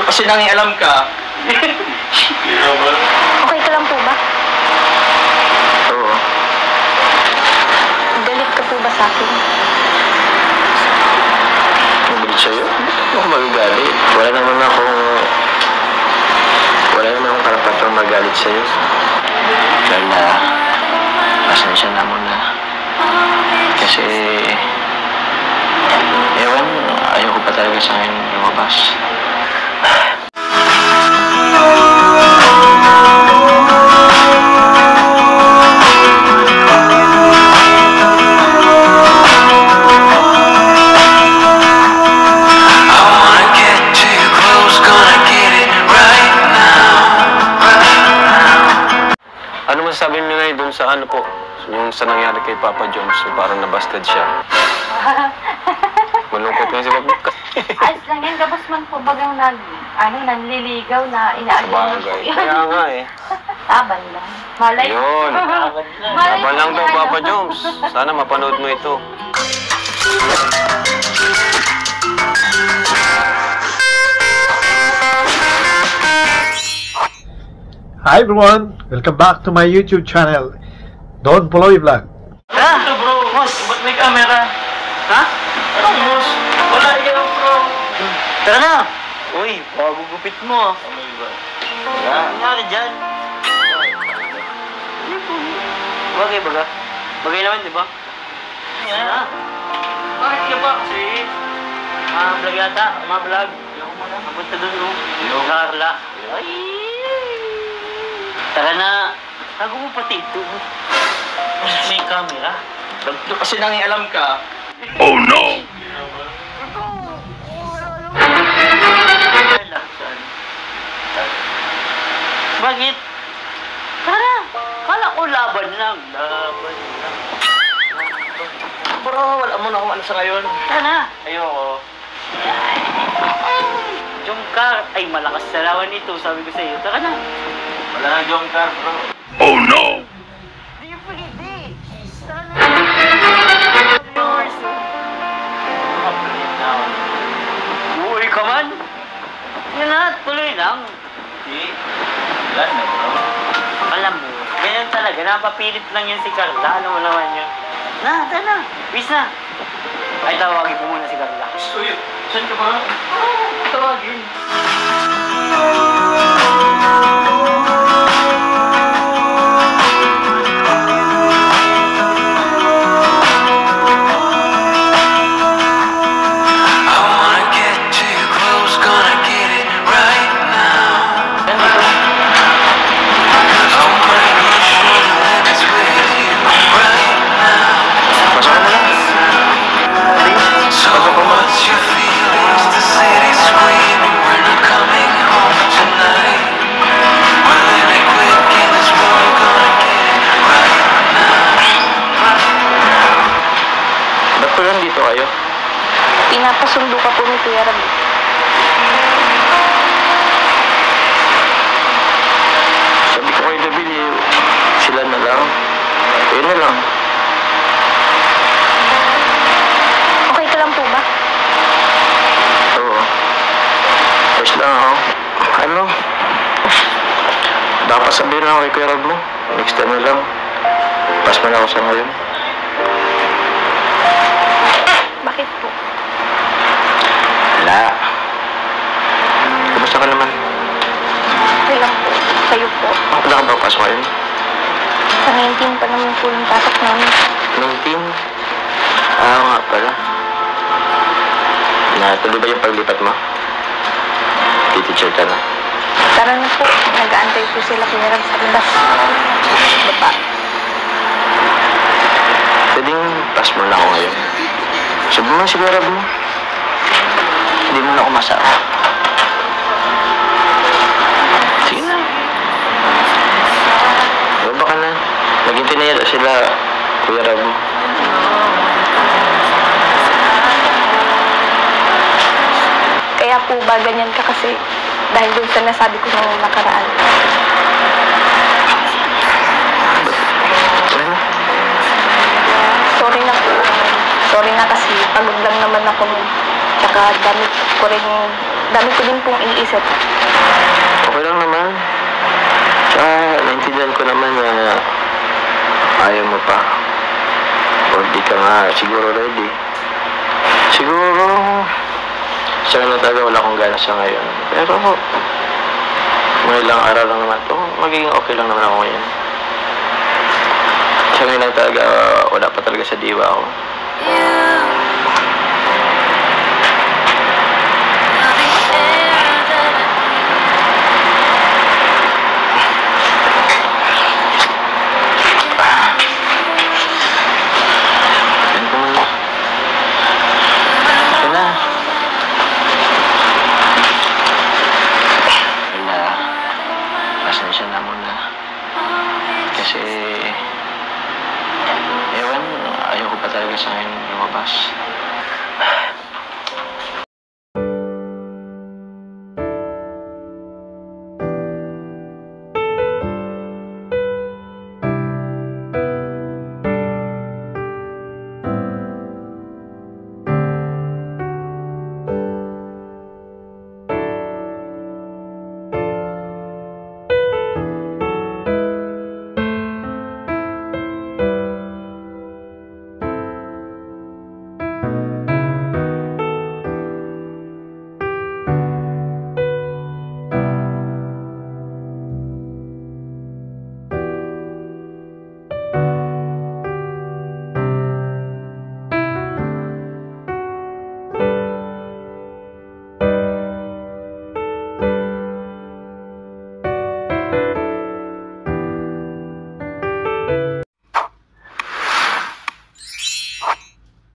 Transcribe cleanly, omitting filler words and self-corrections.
Kasi nangialam ka. Okay ka lang po ba? Oo. Galit ka po ba sa akin? Magalit sa'yo? Ano ako magagalit? Wala naman akong karapatang magalit sa'yo. Kaya, pasensya na muna. Kasi, ewan, ayoko pa talaga sa akin lumabas. Ano masasabi niyo ngayon dun sa ano po? Yung sa nangyari kay Papa Jones, yung parang nabasted siya. Malungkot nga si Papa. Ayos lang yan, tapos man po bagang nanliligaw na inaagay na po yan. Kaya nga eh. Taban lang. Malay. Yun. Taban lang daw, Papa Jones. Sana mapanood mo ito. Hi everyone! Welcome back to my YouTube channel, Don Poloy Vlog. Ito bro, boss. Ba't may camera? Ha? Anong boss? Wala yan bro. Tara na! Uy, pagugupit mo. Wala. Ano nangyari dyan? Bagay baga? Bagay naman, di ba? Yan. Bakit ka ba? Kasi... Vlog yata, vlog. Mapunta dun, no? Carla. Ay! Tara na. Tago mo pati ito. May camera. Kasi nangialam ka. Oh no! Bakit? Tara! Kala ko laban lang. Laban lang. Bro, wala mo na akong ano sa ngayon. Tara na! Ayoko. Jungkar, ay malakas sa lawan ito, sabi ko sa iyo. Tara na! Wala na Jongkar bro. Oh no! Di pwede! Tara na! Uy ka man! Yan na, tuloy lang. Hindi. Wala na bro. Alam mo, ganyan talaga, napapilit lang yan si Carla. Ano mo naman yun? Na, tara na! Peace na! Ay, tawagin ko muna si Carla. Uy, saan ka ba? Tawagin. Nandito kayo? Pinapasundo ka po ni Kuya Rab. Sabi ko kay David, sila na lang. Ayun na lang. Okay ka lang po ba? Oo. Ayos lang ako. Ano? Dapat sabihin lang ako kay Kuya Rab mo. Next time na lang. Pas mo na ako sa ngayon. Bakit po? Wala. Kumusta ka naman? Okay lang po. Kayo po. Wala ka ba pasok ngayon? Sa 19 pa naman po yung pasok namin. 19? Oo nga pala. Natuloy ba yung paglipat mo? Titeacher ka na. Tara na po. Nag-aantay po sila Kuya Rab sa labas. Baba. Pwedeng pass mo na ako ngayon. Sabi mo si Kuya Rab mo. Hindi mo na ako masama. Sige na. Baba ka na. Naghintay na yata sila Kuya Rab mo. Kaya po ba ganyan ka kasi dahil dun sa nasabi ko nung nakaraan? Wala na. Sorry na po. Sorry na kasi pagod lang naman ako nun. Tsaka damit ko rin dami ko din pong iniisip. Okay lang naman. Tsaka, naintindihan ko naman na ayaw mo pa. O di ka nga siguro ready. Siguro, sa na talaga wala akong gana sa ngayon. Pero, mga ilang araw lang naman to, magiging okay lang naman ako ngayon. Sa ngayon lang talaga, wala pa talaga sa diwa ako.